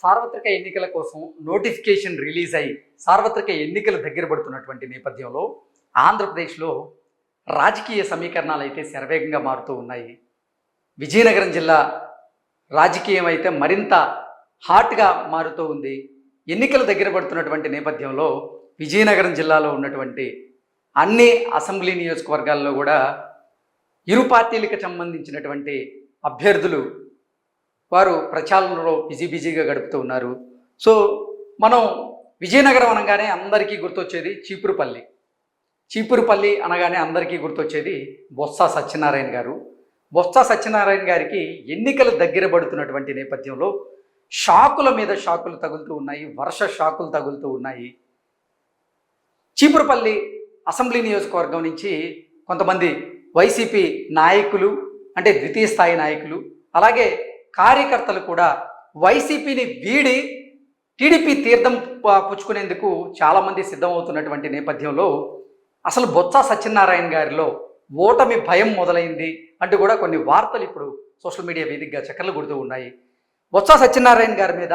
సార్వత్రిక ఎన్నికల కోసం నోటిఫికేషన్ రిలీజ్ అయ్యి సార్వత్రిక ఎన్నికలు దగ్గర పడుతున్నటువంటి నేపథ్యంలో ఆంధ్రప్రదేశ్లో రాజకీయ సమీకరణాలు అయితే శరవేగంగా మారుతూ ఉన్నాయి. విజయనగరం జిల్లా రాజకీయం అయితే మరింత హాట్గా మారుతూ ఉంది. ఎన్నికలు దగ్గర పడుతున్నటువంటి నేపథ్యంలో విజయనగరం జిల్లాలో ఉన్నటువంటి అన్ని అసెంబ్లీ నియోజకవర్గాల్లో కూడా ఇరు పార్టీలకు సంబంధించినటువంటి అభ్యర్థులు వారు ప్రచారంలో బిజీగా గడుపుతూ ఉన్నారు. సో మనం విజయనగరం అనగానే అందరికీ గుర్తొచ్చేది చీపురుపల్లి అనగానే అందరికీ గుర్తొచ్చేది బొత్స సత్యనారాయణ గారు. బొత్స సత్యనారాయణ గారికి ఎన్నికలు దగ్గర పడుతున్నటువంటి నేపథ్యంలో షాకుల మీద షాకులు తగులుతూ ఉన్నాయి, వర్ష షాకులు తగులుతూ ఉన్నాయి. చీపురుపల్లి అసెంబ్లీ నియోజకవర్గం నుంచి కొంతమంది వైసీపీ నాయకులు అంటే ద్వితీయ స్థాయి నాయకులు అలాగే కార్యకర్తలు కూడా వైసీపీని వీడి టీడీపీ తీర్థం పుచ్చుకునేందుకు చాలామంది సిద్ధమవుతున్నటువంటి నేపథ్యంలో అసలు బొత్స సత్యనారాయణ గారిలో ఓటమి భయం మొదలైంది అంటూ కూడా కొన్ని వార్తలు ఇప్పుడు సోషల్ మీడియా వేదికగా చక్కర్లు కొడుతూ ఉన్నాయి. బొత్స సత్యనారాయణ గారి మీద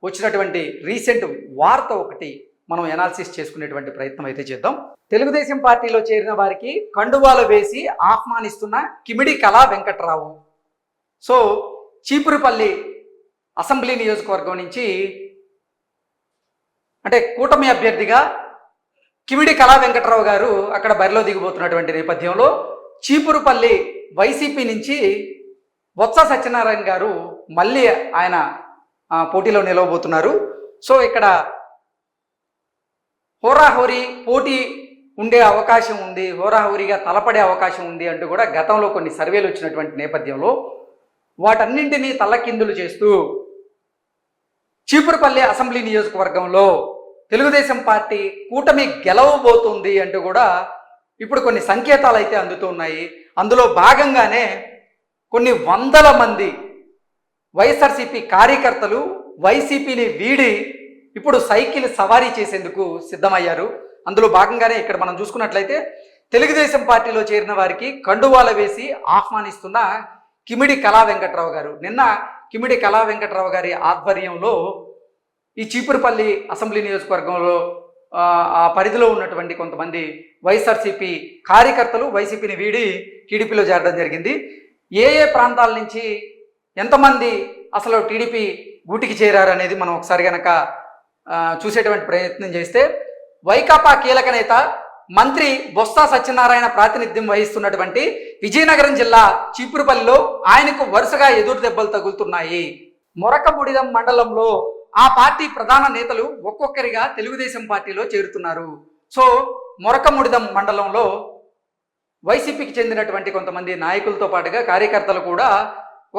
వచ్చినటువంటి రీసెంట్ వార్త ఒకటి మనం ఎనాలిసిస్ చేసుకునేటువంటి ప్రయత్నం అయితే చేద్దాం. తెలుగుదేశం పార్టీలో చేరిన వారికి కండువాలు వేసి ఆహ్వానిస్తున్న కిమిడి కళా వెంకట్రావు. సో చీపురుపల్లి అసెంబ్లీ నియోజకవర్గం నుంచి అంటే కూటమి అభ్యర్థిగా కిమిడి కళా వెంకట్రావు గారు అక్కడ బరిలో దిగిపోతున్నటువంటి నేపథ్యంలో చీపురుపల్లి వైసీపీ నుంచి బొత్స సత్యనారాయణ గారు మళ్ళీ ఆయన పోటీలో నిలవబోతున్నారు. సో ఇక్కడ హోరాహోరీ పోటీ ఉండే అవకాశం ఉంది, హోరాహోరీగా తలపడే అవకాశం ఉంది అంటూ కూడా గతంలో కొన్ని సర్వేలు వచ్చినటువంటి నేపథ్యంలో వాటన్నింటినీ తల్లకిందులు చేస్తూ చీపురుపల్లి అసెంబ్లీ నియోజకవర్గంలో తెలుగుదేశం పార్టీ కూటమి గెలవబోతుంది అంటూ కూడా ఇప్పుడు కొన్ని సంకేతాలు అయితే అందుతున్నాయి. అందులో భాగంగానే కొన్ని వందల మంది వైఎస్ఆర్సీపీ కార్యకర్తలు వైసీపీని వీడి ఇప్పుడు సైకిల్ సవారీ చేసేందుకు సిద్ధమయ్యారు. అందులో భాగంగానే ఇక్కడ మనం చూసుకున్నట్లయితే తెలుగుదేశం పార్టీలో చేరిన వారికి కండువాల వేసి ఆహ్వానిస్తున్న కిమిడి కళా వెంకట్రావు గారు. నిన్న కిమిడి కళా వెంకట్రావు గారి ఆధ్వర్యంలో ఈ చీపురుపల్లి అసెంబ్లీ నియోజకవర్గంలో ఆ పరిధిలో ఉన్నటువంటి కొంతమంది వైఎస్ఆర్సీపీ కార్యకర్తలు వైసీపీని వీడి టీడీపీలో చేరడం జరిగింది. ఏ ప్రాంతాల నుంచి ఎంతమంది అసలు టీడీపీ గూటికి చేరారు అనేది మనం ఒకసారి కనుక చూసేటువంటి ప్రయత్నం చేస్తే వైకాపా కీలక నేత మంత్రి బొత్స సత్యనారాయణ ప్రాతినిధ్యం వహిస్తున్నటువంటి విజయనగరం జిల్లా చీపురుపల్లిలో ఆయనకు వరుసగా ఎదురు దెబ్బలు తగులుతున్నాయి. మొరకముడిదం మండలంలో ఆ పార్టీ ప్రధాన నేతలు ఒక్కొక్కరిగా తెలుగుదేశం పార్టీలో చేరుతున్నారు. సో మొరకముడిదం మండలంలో వైసీపీకి చెందినటువంటి కొంతమంది నాయకులతో పాటుగా కార్యకర్తలు కూడా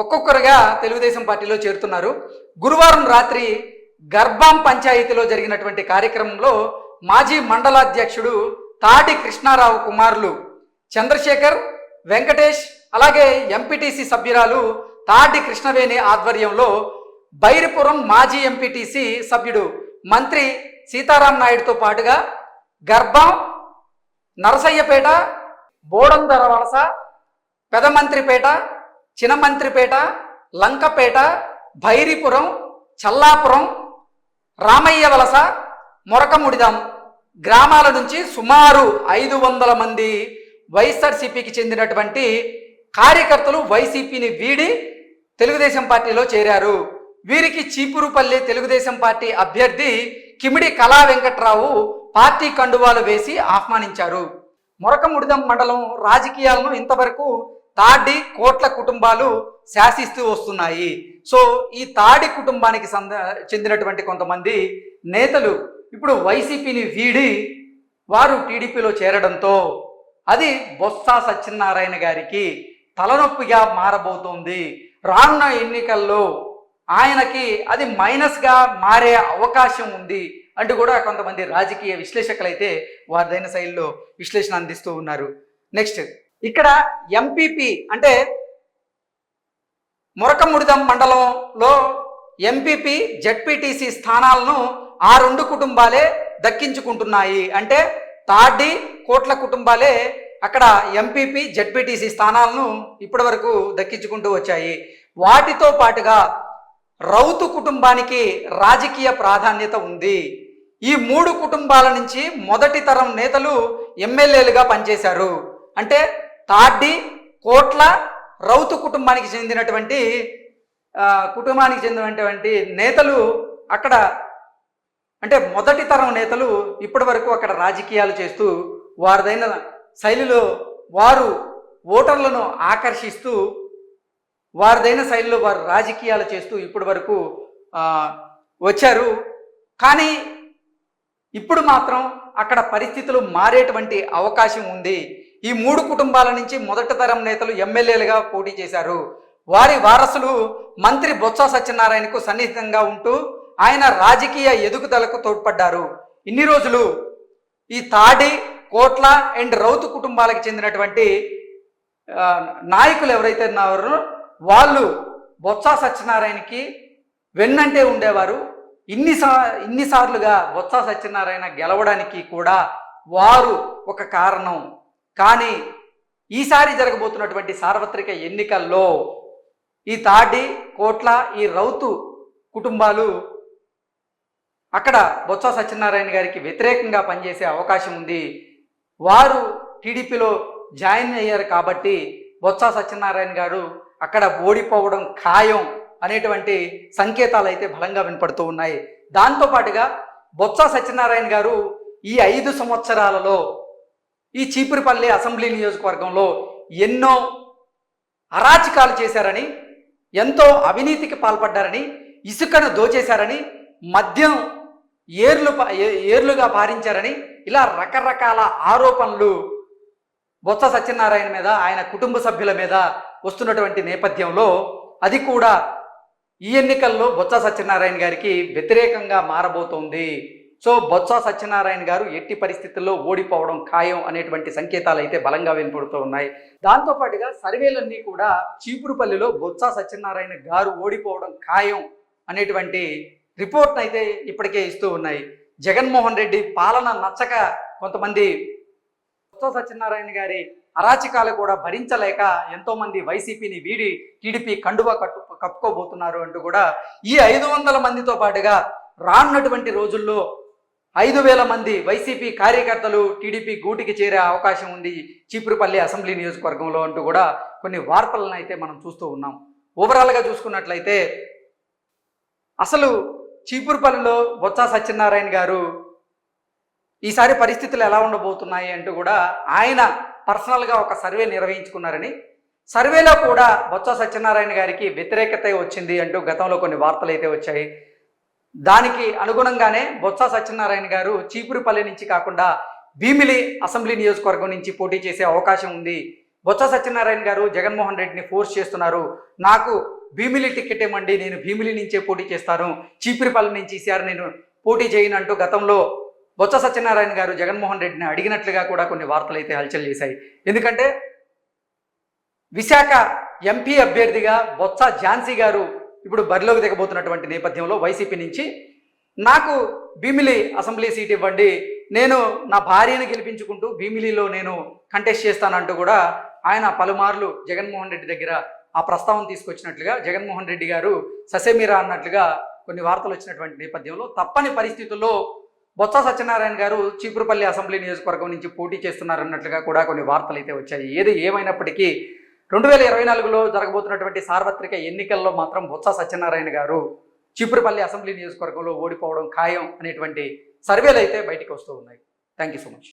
ఒక్కొక్కరుగా తెలుగుదేశం పార్టీలో చేరుతున్నారు. గురువారం రాత్రి గర్భాం పంచాయతీలో జరిగినటువంటి కార్యక్రమంలో మాజీ మండలాధ్యక్షుడు తాటి కృష్ణారావు కుమారులు చంద్రశేఖర్, వెంకటేష్ అలాగే ఎంపీటీసీ సభ్యురాలు తాటి కృష్ణవేణి ఆధ్వర్యంలో బైరిపురం మాజీ ఎంపీటీసీ సభ్యుడు మంత్రి సీతారాం నాయుడుతో పాటుగా గర్భం, నరసయ్యపేట, బోడందర వలస, పెదమంత్రిపేట, చినమంత్రిపేట, లంకపేట, భైరిపురం, చల్లాపురం, రామయ్య వలస, మొరకముడిదాం గ్రామాల నుంచి సుమారు 500 మంది వైఎస్ఆర్సీపీకి చెందినటువంటి కార్యకర్తలు వైసీపీని వీడి తెలుగుదేశం పార్టీలో చేరారు. వీరికి చీపురుపల్లి తెలుగుదేశం పార్టీ అభ్యర్థి కిమిడి కళా వెంకట్రావు పార్టీ కండువాలు వేసి ఆహ్వానించారు. మొరకముడిదం మండలం రాజకీయాలను ఇంతవరకు తాడి కోట్ల కుటుంబాలు శాసిస్తూ వస్తున్నాయి. సో ఈ తాడి కుటుంబానికి చెందినటువంటి కొంతమంది నేతలు ఇప్పుడు వైసీపీని వీడి వారు టీడీపీలో చేరడంతో అది బొత్స సత్యనారాయణ గారికి తలనొప్పిగా మారబోతోంది. రానున్న ఎన్నికల్లో ఆయనకి అది మైనస్గా మారే అవకాశం ఉంది అంటూ కూడా కొంతమంది రాజకీయ విశ్లేషకులు అయితే వారిదైన శైలిలో విశ్లేషణ అందిస్తూ ఉన్నారు. నెక్స్ట్ ఇక్కడ ఎంపీపీ అంటే మొరకముడిదం మండలంలో ఎంపీపీ జెడ్పీటీసీ స్థానాలను ఆ 2 కుటుంబాలే దక్కించుకుంటున్నాయి. అంటే తాడి కోట్ల కుటుంబాలే అక్కడ ఎంపీపీ జెడ్పీటీసీ స్థానాలను ఇప్పటి వరకు దక్కించుకుంటూ వచ్చాయి. వాటితో పాటుగా రౌతు కుటుంబానికి రాజకీయ ప్రాధాన్యత ఉంది. ఈ 3 కుటుంబాల నుంచి మొదటి తరం నేతలు ఎమ్మెల్యేలుగా పనిచేశారు. అంటే తాడ్డి, కోట్ల, రౌతు కుటుంబానికి చెందినటువంటి నేతలు అక్కడ, అంటే మొదటి తరం నేతలు ఇప్పటి వరకు అక్కడ రాజకీయాలు చేస్తూ వారిదైన శైలిలో వారు ఓటర్లను ఆకర్షిస్తూ వారిదైన శైలిలో వారు రాజకీయాలు చేస్తూ ఇప్పటి వరకు వచ్చారు. కానీ ఇప్పుడు మాత్రం అక్కడ పరిస్థితులు మారేటువంటి అవకాశం ఉంది. ఈ 3 కుటుంబాల నుంచి మొదటి తరం నేతలు ఎమ్మెల్యేలుగా పోటీ చేశారు. వారి వారసులు మంత్రి బొత్స సత్యనారాయణకు సన్నిహితంగా ఉంటూ ఆయన రాజకీయ ఎదుగుదలకు తోడ్పడ్డారు. ఇన్ని రోజులు ఈ తాడి, కోట్ల అండ్ రౌతు కుటుంబాలకు చెందినటువంటి నాయకులు ఎవరైతే ఉన్నారో వాళ్ళు బొత్స సత్యనారాయణకి వెన్నంటే ఉండేవారు. ఇన్నిసార్లుగా బొత్స సత్యనారాయణ గెలవడానికి కూడా వారు ఒక కారణం. కానీ ఈసారి జరగబోతున్నటువంటి సార్వత్రిక ఎన్నికల్లో ఈ తాడి, కోట్ల, ఈ రౌతు కుటుంబాలు అక్కడ బొత్స సత్యనారాయణ గారికి వ్యతిరేకంగా పనిచేసే అవకాశం ఉంది. వారు టీడీపీలో జాయిన్ అయ్యారు కాబట్టి బొత్స సత్యనారాయణ గారు అక్కడ ఓడిపోవడం ఖాయం అనేటువంటి సంకేతాలు అయితే బలంగా వినపడుతూ ఉన్నాయి. దాంతోపాటుగా బొత్స సత్యనారాయణ గారు ఈ 5 సంవత్సరాలలో ఈ చీపురుపల్లి అసెంబ్లీ నియోజకవర్గంలో ఎన్నో అరాచకాలు చేశారని, ఎంతో అవినీతికి పాల్పడ్డారని, ఇసుకను దోచేశారని, మద్యం ఏర్లుగా పారించారని, ఇలా రకరకాల ఆరోపణలు బొత్స సత్యనారాయణ మీద, ఆయన కుటుంబ సభ్యుల మీద వస్తున్నటువంటి నేపథ్యంలో అది కూడా ఈ ఎన్నికల్లో బొత్స సత్యనారాయణ గారికి వ్యతిరేకంగా మారబోతోంది. సో బొత్స సత్యనారాయణ గారు ఎట్టి పరిస్థితుల్లో ఓడిపోవడం ఖాయం అనేటువంటి సంకేతాలు అయితే బలంగా వినపడుతూ ఉన్నాయి. దాంతోపాటుగా సర్వేలన్నీ కూడా చీపురుపల్లిలో బొత్స సత్యనారాయణ గారు ఓడిపోవడం ఖాయం అనేటువంటి రిపోర్ట్ను అయితే ఇప్పటికే ఇస్తూ ఉన్నాయి. జగన్మోహన్ రెడ్డి పాలన నచ్చక కొంతమంది బొత్స సత్యనారాయణ గారి అరాచకాలు కూడా భరించలేక ఎంతోమంది వైసీపీని వీడి టీడీపీ కండువా కప్పుకోబోతున్నారు అంటూ కూడా ఈ 500 మందితో పాటుగా రానున్నటువంటి రోజుల్లో 5,000 మంది వైసీపీ కార్యకర్తలు టీడీపీ గూటికి చేరే అవకాశం ఉంది చీపురుపల్లి అసెంబ్లీ నియోజకవర్గంలో అంటూ కూడా కొన్ని వార్తలను అయితే మనం చూస్తూ ఉన్నాం. ఓవరాల్గా చూసుకున్నట్లయితే అసలు చీపురుపల్లిలో బొత్స సత్యనారాయణ గారు ఈసారి పరిస్థితులు ఎలా ఉండబోతున్నాయి అంటూ కూడా ఆయన పర్సనల్గా ఒక సర్వే నిర్వహించుకున్నారని, సర్వేలో కూడా బొత్స సత్యనారాయణ గారికి వ్యతిరేకత వచ్చింది అంటూ గతంలో కొన్ని వార్తలు అయితే వచ్చాయి. దానికి అనుగుణంగానే బొత్స సత్యనారాయణ గారు చీపురుపల్లి నుంచి కాకుండా భీమిలి అసెంబ్లీ నియోజకవర్గం నుంచి పోటీ చేసే అవకాశం ఉంది. బొత్స సత్యనారాయణ గారు జగన్మోహన్ రెడ్డిని ఫోర్స్ చేస్తున్నారు, నాకు భీమిలి టికెట్ ఇవ్వండి, నేను భీమిలి నుంచే పోటీ చేస్తాను, చీపురుపల్లి నుంచి ఈసారి నేను పోటీ చేయను అంటూ గతంలో బొత్స సత్యనారాయణ గారు జగన్మోహన్ రెడ్డిని అడిగినట్లుగా కూడా కొన్ని వార్తలు అయితే హల్చల్ చేశాయి. ఎందుకంటే విశాఖ ఎంపీ అభ్యర్థిగా బొత్స ఝాన్సీ గారు ఇప్పుడు బరిలోకి దిగబోతున్నటువంటి నేపథ్యంలో వైసీపీ నుంచి నాకు భీమిలి అసెంబ్లీ సీట్ ఇవ్వండి, నేను నా భార్యను గెలిపించుకుంటూ భీమిలిలో నేను కంటెస్ట్ చేస్తానంటూ కూడా ఆయన పలుమార్లు జగన్మోహన్ రెడ్డి దగ్గర ఆ ప్రస్తావన తీసుకొచ్చినట్లుగా, జగన్మోహన్ రెడ్డి గారు ససేమిరా అన్నట్లుగా కొన్ని వార్తలు వచ్చినటువంటి నేపథ్యంలో తప్పని పరిస్థితుల్లో బొత్స సత్యనారాయణ గారు చీపురుపల్లి అసెంబ్లీ నియోజకవర్గం నుంచి పోటీ చేస్తున్నారన్నట్లుగా కూడా కొన్ని వార్తలు అయితే వచ్చాయి. ఏది ఏమైనప్పటికీ 2024లో జరగబోతున్నటువంటి సార్వత్రిక ఎన్నికల్లో మాత్రం బొత్స సత్యనారాయణ గారు చీపురుపల్లి అసెంబ్లీ నియోజకవర్గంలో ఓడిపోవడం ఖాయం అనేటువంటి సర్వేలు అయితే బయటికి వస్తూ ఉన్నాయి. Thank you so much.